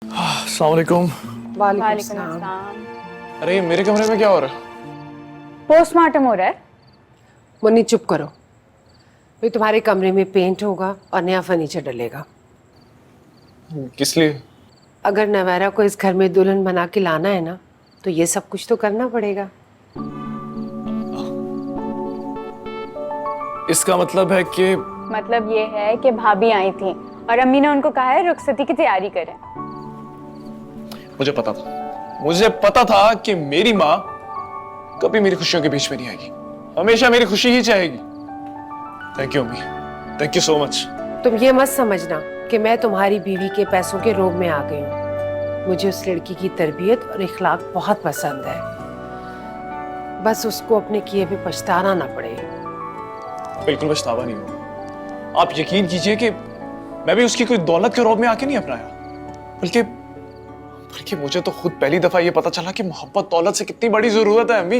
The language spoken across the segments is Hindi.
अस्सलाम वालेकुम। वालेकुम अस्सलाम। अरे मेरे कमरे में क्या हो रहा है? पोस्टमार्टम हो रहा है। मुन्नी चुप करो। भाई तुम्हारे कमरे में पेंट होगा और नया फर्नीचर डलेगा। किस लिए? अगर नवैरा को इस घर में दुल्हन बना के लाना है ना, तो ये सब कुछ तो करना पड़ेगा। इसका मतलब है कि मतलब ये है कि भाभी आई थी और अम्मी ने उनको कहा है रुखसती की तैयारी करें। मुझे पता था कि मेरी माँ कभी मेरी खुशियों के बीच में नहीं आएगी, हमेशा मेरी खुशी ही चाहेगी। थैंक यू अम्मी, थैंक यू सो मच। तुम ये मत समझना कि मैं तुम्हारी बीवी के पैसों के रोग में आ गई हूँ। मुझे उस लड़की की तरबियत और इखलाक बहुत पसंद है। बस उसको अपने किए पे पछताना ना पड़े। बिल्कुल पछतावा नहीं होगा। आप यकीन कीजिए कि मैं भी उसकी कोई दौलत के रौब में आके नहीं अपनाया, बल्कि मुझे तो खुद पहली दफा ये पता चला कि मोहब्बत दौलत से कितनी बड़ी जरूरत है अम्मी।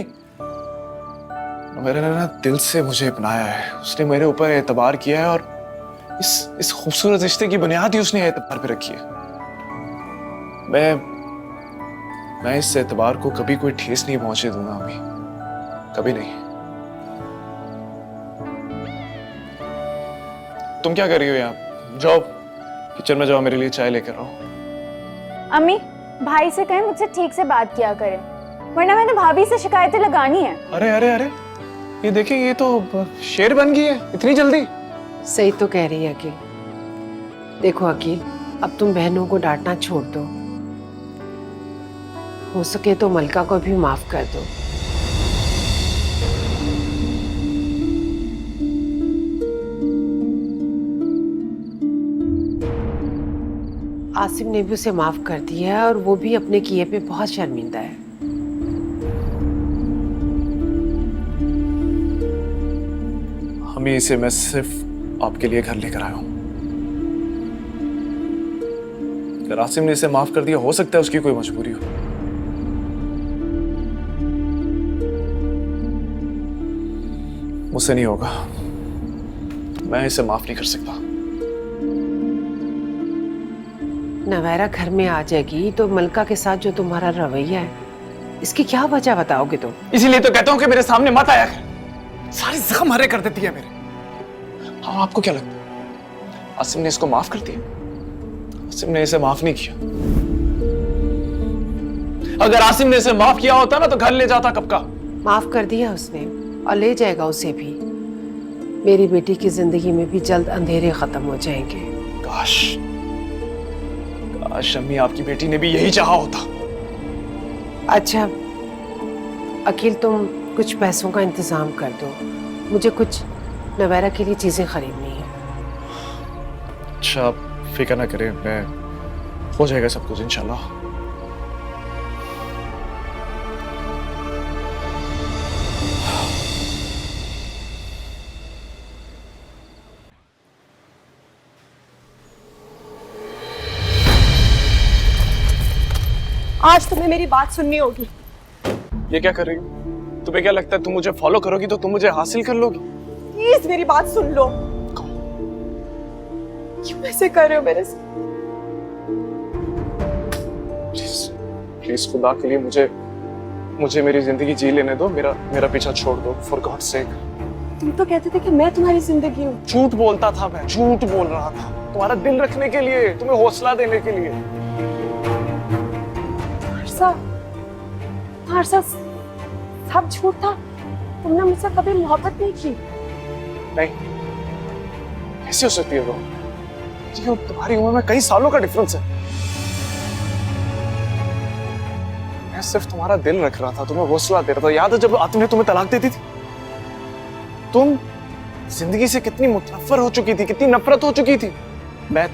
मेरे ने ना दिल से मुझे अपनाया है, उसने मेरे ऊपर एतबार किया है और इस खूबसूरत रिश्ते की बुनियाद ही उसने एतबार पे रखी है। मैं इस एतबार को कभी कोई ठेस नहीं पहुंचे दूंगा अम्मी, कभी नहीं। तुम क्या कर रही हो यहाँ? जाओ किचन में जाओ, मेरे लिए चाय लेकर आओ। अम्मी भाई से कहें मुझसे ठीक से बात किया करें, वरना मैंने भाभी से शिकायतें लगानी है। अरे अरे अरे, ये देखिए, ये तो शेर बन गई है इतनी जल्दी। सही तो कह रही है अकील। देखो अकील, अब तुम बहनों को डांटना छोड़ दो। हो सके तो मलका को भी माफ कर दो। आसिम ने भी उसे माफ कर दिया है और वो भी अपने किए पे बहुत शर्मिंदा है। हमें इसे मैं सिर्फ आपके लिए घर लेकर आया हूं। अगर आसिम ने इसे माफ कर दिया, हो सकता है उसकी कोई मजबूरी हो। मुझसे नहीं होगा, मैं इसे माफ नहीं कर सकता। नवैरा घर में आ जाएगी तो मलका के साथ जो तुम्हारा रवैया है, इसकी क्या वजह बताओगे तुम? इसीलिए तो कहता हूं कि मेरे सामने मत आया कर, सारे जख्म हरे कर देती है मेरे। हाँ, आपको क्या लगता है आसिम ने इसको माफ कर दिया? आसिम ने इसे माफ नहीं किया। अगर आसिम ने इसे माफ किया होता ना तो घर ले जाता कब का। माफ कर दिया उसने और ले जाएगा उसे भी। मेरी बेटी की जिंदगी में भी जल्द अंधेरे खत्म हो जाएंगे। काश अम्मी आपकी बेटी ने भी यही चाहा होता। अच्छा अकील, तुम कुछ पैसों का इंतजाम कर दो, मुझे कुछ नवैरा के लिए चीजें खरीदनी है। अच्छा, आप फिक्र ना करें, मैं हो जाएगा सब कुछ इंशाल्लाह। आज तुम्हें मेरी बात सुननी होगी। ये क्या कर रही हो? तुम्हें क्या लगता है तुम मुझे फॉलो करोगी तो तुम मुझे हासिल कर लोगी? प्लीज मेरी बात सुन लो। क्यों ऐसे कर रहे हो मेरे से? प्लीज खुदा के लिए मुझे मेरी जिंदगी जी लेने दो। मेरा पीछा छोड़ दो, फॉर गॉड सेक। तुम तो कहते थे कि मैं तुम्हारी जिंदगी हूँ। झूठ बोलता था, मैं झूठ बोल रहा था तुम्हारा दिल रखने के लिए, तुम्हें हौसला देने के लिए। हर्षा, सब झूठ था। तुमने मुझसे कभी मोहब्बत नहीं की। नहीं, कैसे हो सकती है वो? तुम्हारी उम्र में कई सालों का डिफरेंस है। मैं सिर्फ तुम्हारा दिल रख रहा था, तुम्हें हौसला दे रहा था। याद है जब आतिफ ने तुम्हें तलाक दे दी थी? तुम जिंदगी से कितनी मुतनफ्फर हो चुकी थी, कितनी नफरत हो चुकी थी। मैं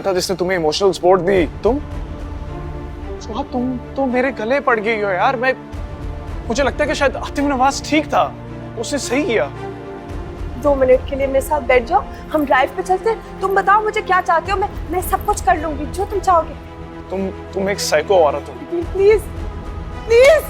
था जिसने तुम्हें इमोशनल सपोर्ट दी। तुम तो मेरे गले पड़ गई हो यार। मुझे लगता है कि शायद आतिफ नवाज ठीक था, उसने सही किया। 2 मिनट के लिए मेरे साथ बैठ जाओ, हम ड्राइव पे चलते हैं। तुम बताओ मुझे क्या चाहते हो, मैं सब कुछ कर लूंगी जो तुम चाहोगे। तुम एक साइको औरत हो। Please please.